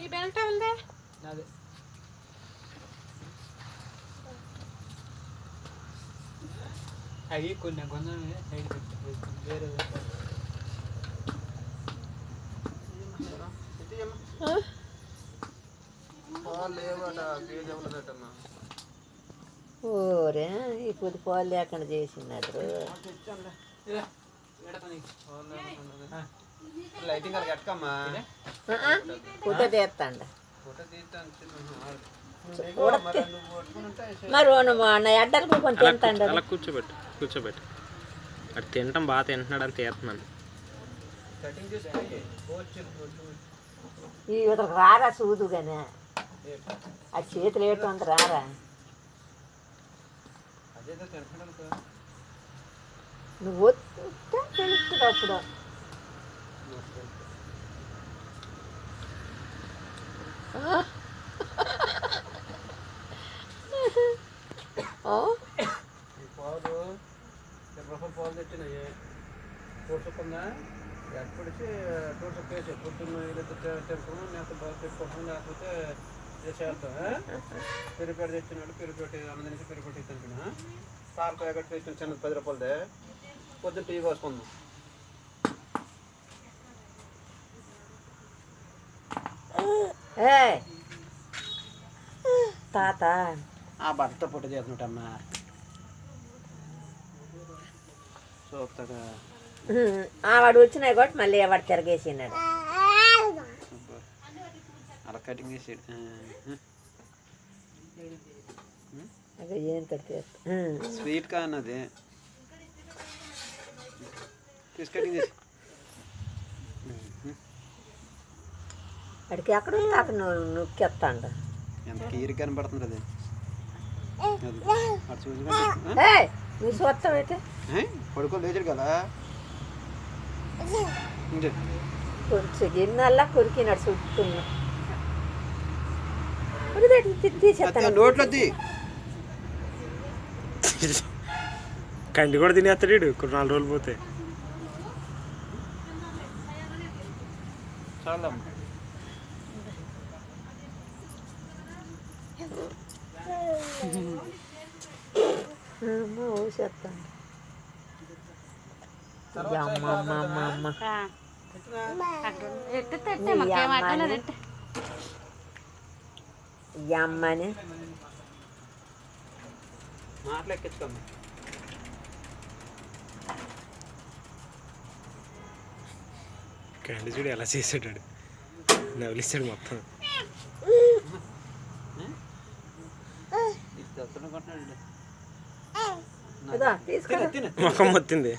ఈ బెల్ట్ ఉందే అదే అవి కొన్ని కొంచెం సైడ్ వేరే ఓరే ఇప్పుడు పాలు లేకుండా చేసినాడు లైటింగ్ అలా కట్టకమ్మా ఫోటో తీస్తాండ ఫోటో తీస్తాను మరి అన్న ఎడ్డలకు కొంచెం తింటాండ అలా కూర్చోబెట్టు అది తినటం బాగా తింటున్నాడు అని తీస్తున్నాను. కటింగ్ చేసి ఈ ఇతనికి రారా సూదుగానే ఆ చేతులు ఏటువంటి రారా అదేదో తింటున్నాను నువ్వు వస్తే తెలుస్తుంది అప్పుడు పాలు 20 రూపాయలు పాలు తెచ్చినాయి తోడుకుందా ఎక్కడికి తోడుకు వేసి పొద్దున్న తెంపడం లేకపోతే బాగా పెట్టుకోవడం లేకపోతే చేస్తాం పెరిపేట తెచ్చినాడు పెరిపేట అందరి పెరిపేట తింటున్నా పాల ప్యాకెట్ తెచ్చిన చిన్నది 10 రూపాయలదే పొద్దున్న టీ కోసుకుందాం తాత ఆ భర్త పుట్ట చేస్తున్నట్టమ్మా చూస్తాగా వాడు వచ్చినాయి కాబట్టి మళ్ళీ వాడు తిరగేసినాడు అలా కటింగ్ చేసాడు అదే ఏం కడితే స్వీట్ కా అన్నది తీసి కటింగ్ చేసి వాడికి ఎక్కడ తాత నొక్కేస్తాండ ఎంత కీరి కనబడుతుంది అది అటు చూసి నువ్వు చూస్తావైతే పడుకొని లేచాడు కదా కొంచెం గిన్నెల్లా కొరికినాడు చుట్టుకున్నా తీసేస్తాను నోట్లో కండి కూడా తినేస్తాడు కొన్ని 4 రోజులు పోతే. చాలా ఊసేస్తాను అమ్మని మాటలెక్కించుకోమ్మా కండి చూడు ఎలా చేసాడు నవ్వులిస్తాడు మొత్తం. తీసుకురా ముఖం మొత్తింది.